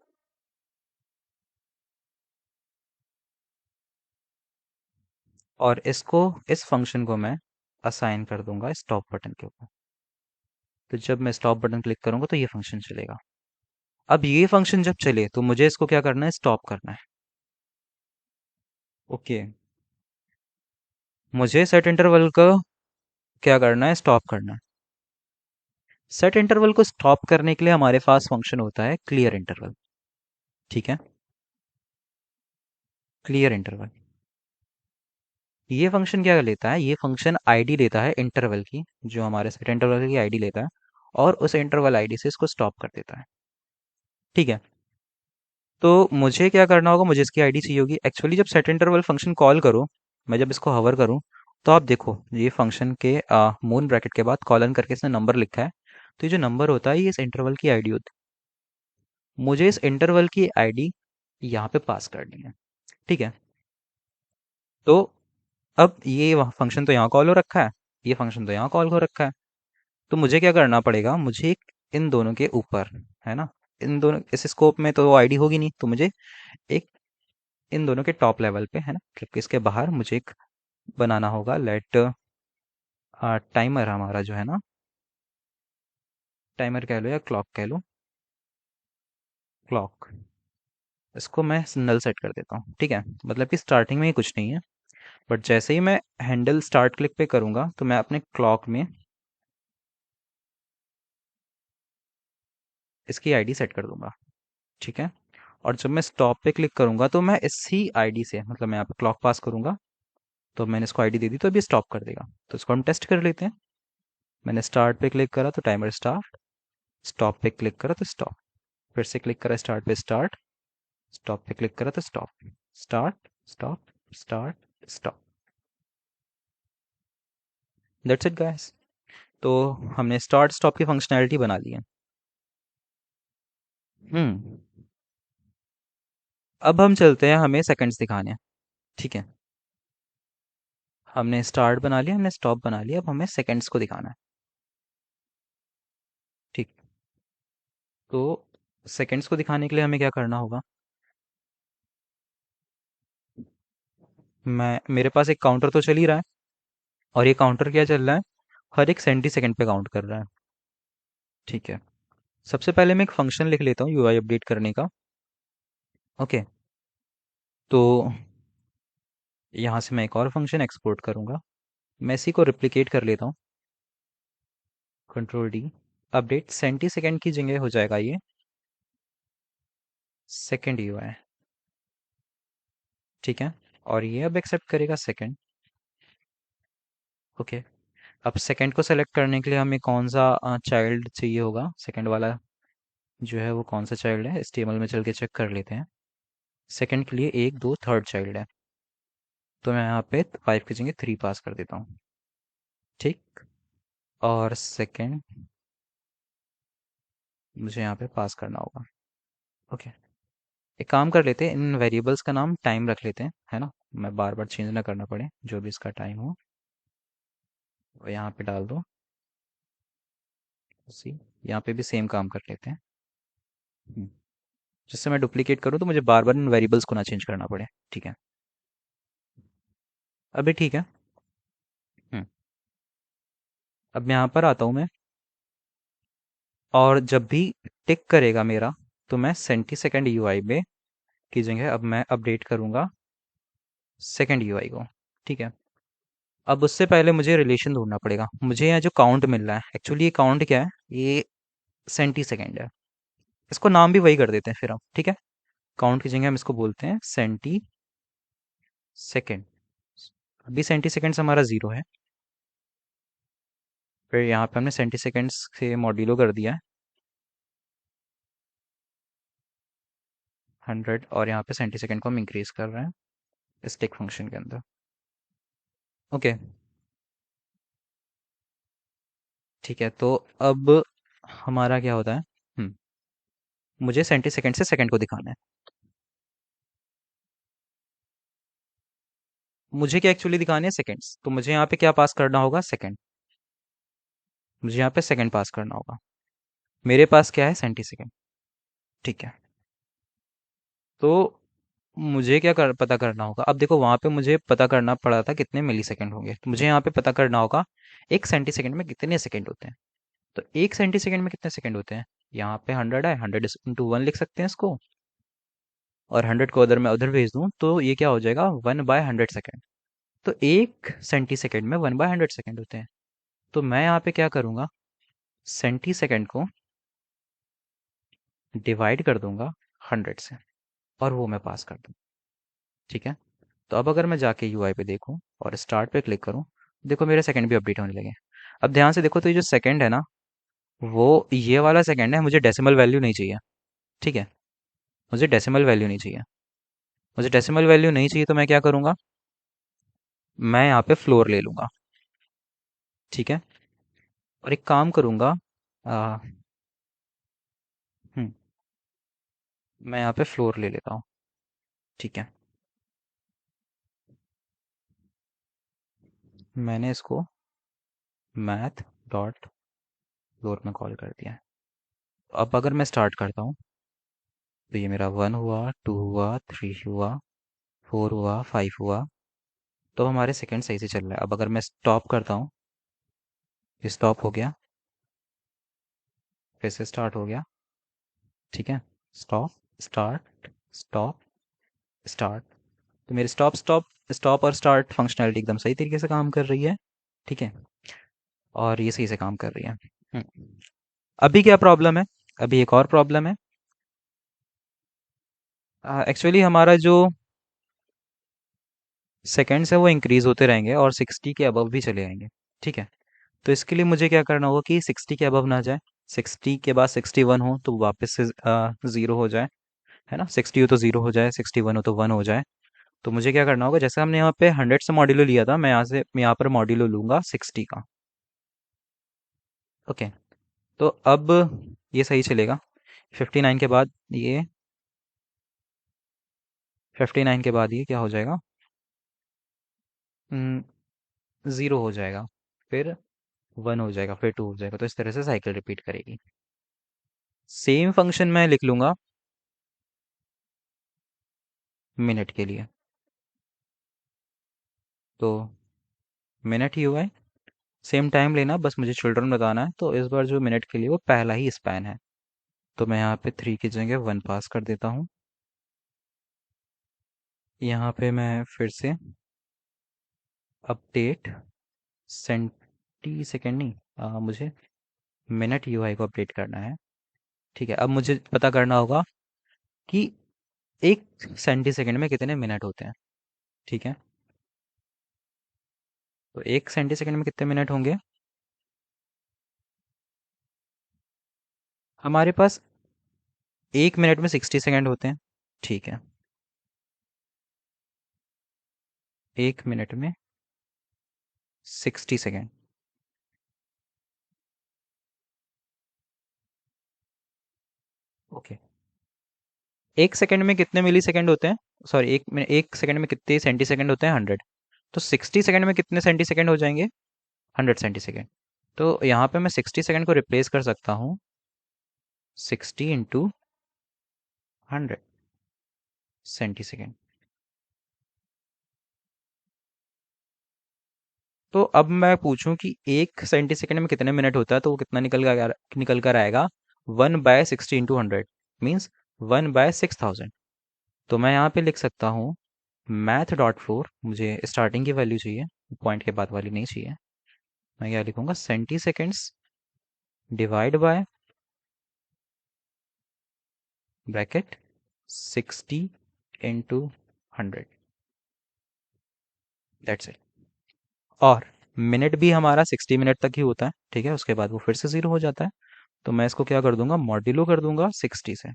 और इसको, इस फंक्शन को मैं असाइन कर दूंगा स्टॉप बटन के ऊपर। तो जब मैं स्टॉप बटन क्लिक करूंगा तो ये फंक्शन चलेगा। अब ये फंक्शन जब चले तो मुझे इसको क्या करना है, स्टॉप करना है। ओके, मुझे सेट इंटरवल का क्या करना है, स्टॉप करना है। सेट इंटरवल को स्टॉप करने के लिए हमारे पास फंक्शन होता है क्लियर इंटरवल। ठीक है, क्लियर इंटरवल। ये फंक्शन क्या लेता है, ये फंक्शन आईडी लेता है इंटरवल की, जो हमारे सेट इंटरवल की आईडी लेता है, और उस इंटरवल आईडी से इसको स्टॉप कर देता है। ठीक है, तो मुझे क्या करना होगा, मुझे इसकी आईडी चाहिए होगी। एक्चुअली जब सेट इंटरवल फंक्शन कॉल करूँ, मैं जब इसको हवर करूँ, तो आप देखो ये फंक्शन के मून ब्रैकेट के बाद कॉलन करके इसने नंबर लिखा है। तो ये जो नंबर होता है ये इस इंटरवल की आईडी होती है। मुझे इस इंटरवल की आईडी यहाँ पे पास करनी है। ठीक है, तो अब ये फंक्शन तो यहाँ कॉल हो रखा है, ये फंक्शन तो यहाँ कॉल हो रखा है। तो मुझे क्या करना पड़ेगा, मुझे एक इन दोनों के ऊपर, है ना, इन दोनों इस स्कोप में तो वो आईडी होगी नहीं, तो मुझे एक इन दोनों के टॉप लेवल पे, है ना, मतलब कि इसके बाहर मुझे एक बनाना होगा। लेट टाइमर हमारा जो है ना, टाइमर कह लो या क्लॉक कह लो, क्लॉक, इसको मैं नल सेट कर देता हूँ। ठीक है, मतलब कि स्टार्टिंग में ही कुछ नहीं है, बट जैसे ही मैं हैंडल स्टार्ट क्लिक पे करूंगा तो मैं अपने क्लॉक में इसकी आईडी सेट कर दूंगा। ठीक है, और जब मैं स्टॉप पे क्लिक करूंगा तो मैं इसी आईडी से, मतलब मैं यहाँ पे क्लॉक पास करूंगा, तो मैंने इसको आईडी दे दी तो अभी स्टॉप कर देगा। तो इसको हम टेस्ट कर लेते हैं। मैंने स्टार्ट पे क्लिक करा तो टाइमर स्टार्ट, स्टॉप पे क्लिक करा तो स्टॉप, फिर से क्लिक करा स्टार्ट पे स्टार्ट, स्टॉप पे क्लिक करा तो stop, start, stop, start, stop. That's it guys. तो हमने स्टार्ट स्टॉप की फंक्शनैलिटी बना ली है। हम्म, अब हम चलते हैं, हमें सेकंड्स दिखाने हैं। ठीक है, हमने स्टार्ट बना लिया, हमने स्टॉप बना लिया, अब हमें सेकंड्स को दिखाना है। ठीक, तो सेकंड्स को दिखाने के लिए हमें क्या करना होगा, मैं मेरे पास एक काउंटर तो चल ही रहा है, और ये काउंटर क्या चल रहा है, हर एक सेंटी सेकंड पे काउंट कर रहा है। ठीक है, सबसे पहले मैं एक फंक्शन लिख लेता हूँ यूआई अपडेट करने का। ओके, तो यहाँ से मैं एक और फंक्शन एक्सपोर्ट करूँगा, मैं इसी को रिप्लिकेट कर लेता हूँ, control D. Update centisecond की जगह हो जाएगा ये सेकंड यूआई। ठीक है, और ये अब एक्सेप्ट करेगा सेकंड। ओके, अब सेकंड को सेलेक्ट करने के लिए हमें कौन सा चाइल्ड चाहिए होगा, सेकंड वाला जो है वो कौन सा चाइल्ड है, HTML में चल के चेक कर लेते हैं। सेकंड के लिए एक दो थर्ड चाइल्ड है, तो मैं यहाँ पे 5 की जगह 3 पास कर देता हूँ। ठीक, और सेकंड मुझे यहाँ पे पास करना होगा। ओके, एक काम कर लेते हैं, इन वेरिएबल्स का नाम टाइम रख लेते हैं, है ना, मैं बार बार चेंज ना करना पड़े, जो भी इसका टाइम हो वो यहाँ पे डाल दो। उसी यहाँ पे भी सेम काम कर लेते हैं। हम्म, जिससे मैं डुप्लीकेट करूँ तो मुझे बार बार इन वेरिएबल्स को ना चेंज करना पड़े। ठीक है, अभी ठीक है। हम्म, अब यहाँ पर आता हूँ मैं, और जब भी टिक करेगा मेरा, तो मैं सेंटी सेकेंड यूआई में की जगह अब मैं अपडेट करूँगा सेकेंड यूआई को। ठीक है, अब उससे पहले मुझे रिलेशन ढूंढना पड़ेगा। मुझे यहाँ जो काउंट मिल रहा है, एक्चुअली ये काउंट क्या है, ये सेंटी सेकेंड है। इसको नाम भी वही कर देते हैं फिर हम। ठीक है, काउंट की जगह हम इसको बोलते हैं सेंटी सेकेंड। अभी सेंटी सेकेंड्स हमारा जीरो है, फिर यहाँ पे हमने सेंटी सेकेंड्स से मॉड्यूलो कर दिया है 100, और यहाँ पे सेंटी सेकेंड को हम इंक्रीज कर रहे हैं इस टिक फंक्शन के अंदर। ओके, ठीक है, तो अब हमारा क्या होता है, हम्म, मुझे सेंटी सेकंड से सेकंड को दिखाना है। मुझे क्या एक्चुअली दिखाने हैं सेकंड्स, तो मुझे यहाँ पे क्या पास करना होगा, सेकंड। मुझे यहाँ पे सेकंड पास करना होगा। मेरे पास क्या है, सेंटी सेकंड। ठीक है। तो मुझे क्या पता करना होगा, अब देखो वहां पे मुझे पता करना पड़ा था कितने मिली सेकंड होंगे, तो मुझे यहाँ पे पता करना होगा एक सेंटी सेकंड में कितने सेकंड होते हैं। तो एक सेंटी सेकंड में कितने सेकंड होते हैं, यहाँ पे 100 है, 100 इंटू 1 लिख सकते हैं इसको। और 100 को अगर मैं उधर भेज दूं तो ये क्या हो जाएगा, 1/100 सेकंड। तो एक सेंटी सेकंड में 1/100 सेकंड होते हैं। तो मैं यहाँ पे क्या करूंगा, सेंटी सेकंड को डिवाइड कर दूंगा 100 से, और वो मैं पास कर दूँ। ठीक है। तो अब अगर मैं जाके यूआई पे देखूं और स्टार्ट पे क्लिक करूं, देखो मेरे सेकंड भी अपडेट होने लगे। अब ध्यान से देखो, तो ये जो सेकंड है ना, वो ये वाला सेकंड है, मुझे डेसिमल वैल्यू नहीं चाहिए। ठीक है। मुझे डेसिमल वैल्यू नहीं चाहिए। मुझे डेसिमल वैल्यू नहीं चाहिए, तो मैं क्या करूंगा, मैं यहाँ पे फ्लोर ले लूंगा। ठीक है। और एक काम करूंगा, आ, हम्म, मैं यहाँ पे फ्लोर ले लेता हूँ। ठीक है। मैंने इसको मैथ डॉट फ्लोर में कॉल कर दिया है। अब अगर मैं स्टार्ट करता हूँ, तो ये मेरा 1 हुआ, 2 हुआ, 3 हुआ, 4 हुआ, 5 हुआ। तो हमारे सेकंड सही से चल रहा है। अब अगर मैं स्टॉप करता हूँ, ये स्टॉप हो गया, फिर से स्टार्ट हो गया। ठीक है। Stop, start, stop, start. तो मेरे स्टॉप स्टॉप स्टॉप और स्टार्ट फंक्शनैलिटी एकदम सही तरीके से काम कर रही है। ठीक है। और ये सही से काम कर रही है। अभी क्या प्रॉब्लम है, अभी एक और प्रॉब्लम है। एक्चुअली हमारा जो सेकंड्स है वो इंक्रीज होते रहेंगे और 60 के अबव भी चले जाएंगे। ठीक है। तो इसके लिए मुझे क्या करना होगा कि 60 के अबव ना जाए, 60 के बाद 61 हो तो वापस से ज़ीरो हो जाए, है ना, 60 हो तो ज़ीरो हो जाए, 61 हो तो 1 हो जाए। तो मुझे क्या करना होगा, जैसे हमने यहाँ पे 100 से मॉड्यूलो लिया था, मैं यहाँ पर मॉड्यूलो लूंगा 60 का। ओके। तो अब ये सही चलेगा। 59 के बाद ये 59 के बाद ये क्या हो जाएगा, ज़ीरो हो जाएगा, फिर 1 हो जाएगा, फिर 2 हो जाएगा। तो इस तरह से साइकिल रिपीट करेगी। सेम फंक्शन मैं लिख लूंगा मिनट के लिए। तो मिनट ही हुआ है, सेम टाइम लेना, बस मुझे चिल्ड्रन बताना है। तो इस बार जो मिनट के लिए वो पहला ही स्पैन है, तो मैं यहाँ पे 3 की जगह 1 पास कर देता हूँ। यहाँ पे मैं फिर से अपडेट सेंटी सेकेंड नहीं, मुझे मिनट यूआई को अपडेट करना है। ठीक है। अब मुझे पता करना होगा कि एक सेंटी सेकेंड में कितने मिनट होते हैं। ठीक है। तो एक सेंटी सेकेंड में कितने मिनट होंगे, हमारे पास एक मिनट में 60 सेकेंड होते हैं। ठीक है। एक मिनट में 60 सेकेंड। ओके। एक सेकंड में कितने मिली सेकंड होते हैं, सॉरी, एक सेकंड में कितने सेंटी सेकंड होते हैं, 100। तो 60 सेकंड में कितने सेंटी सेकंड हो जाएंगे, 100 सेंटी सेकंड। तो यहाँ पे मैं 60 सेकंड को रिप्लेस कर सकता हूँ 60 इंटू 100 सेंटी सेकंड। तो अब मैं पूछूं कि एक सेंटी सेकंड में कितने मिनट होता है, तो वो कितना निकल कर आएगा, 1/60 इंटू 100 मीन्स 1/6000। तो मैं यहाँ पे लिख सकता हूँ मैथ डॉट फ्लोर, मुझे स्टार्टिंग की वैल्यू चाहिए, पॉइंट के बाद वाली नहीं चाहिए। मैं क्या लिखूंगा, centiseconds divide by bracket 60 into 100। That's it. और मिनट भी हमारा 60 मिनट तक ही होता है। ठीक है। उसके बाद वो फिर से ज़ीरो हो जाता है। तो मैं इसको क्या कर दूंगा, मॉड्यूलो कर दूंगा 60 से।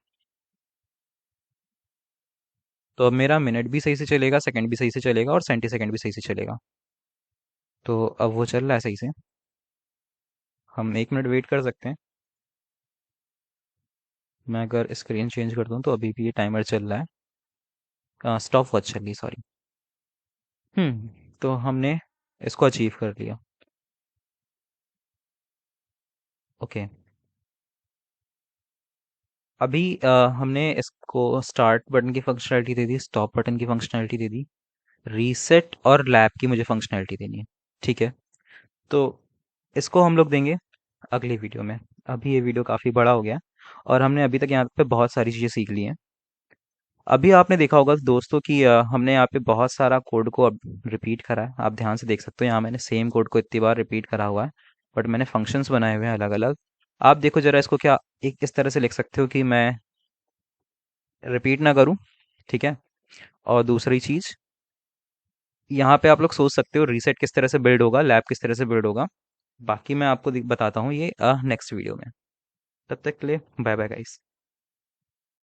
तो अब मेरा मिनट भी सही से चलेगा, सेकंड भी सही से चलेगा, और सेंटी सेकंड भी सही से चलेगा। तो अब वो चल रहा है सही से। हम 1 मिनट वेट कर सकते हैं। मैं अगर स्क्रीन चेंज कर दूं तो अभी भी ये टाइमर चल रहा है, स्टॉप वॉच चल रही, सॉरी। तो हमने इसको अचीव कर लिया। ओके। अभी हमने इसको स्टार्ट बटन की फंक्शनैलिटी दे दी, स्टॉप बटन की फंक्शनैलिटी दे दी, रीसेट और लैब की मुझे फंक्शनैलिटी देनी है। ठीक है। तो इसको हम लोग देंगे अगली वीडियो में। अभी ये वीडियो काफ़ी बड़ा हो गया और हमने अभी तक यहाँ पे बहुत सारी चीज़ें सीख ली हैं। अभी आपने देखा होगा दोस्तों कि हमने यहाँ पे बहुत सारा कोड को अब रिपीट करा है। आप ध्यान से देख सकते हो, यहाँ मैंने सेम कोड को इतनी बार रिपीट करा हुआ है, बट मैंने फंक्शंस बनाए हुए हैं अलग अलग। आप देखो जरा इसको, क्या एक इस तरह से लिख सकते हो कि मैं रिपीट ना करूँ। ठीक है। और दूसरी चीज़, यहाँ पे आप लोग सोच सकते हो रीसेट किस तरह से बिल्ड होगा, लैब किस तरह से बिल्ड होगा। बाकी मैं आपको बताता हूँ ये नेक्स्ट वीडियो में। तब तक के लिए बाय बाय गाइस।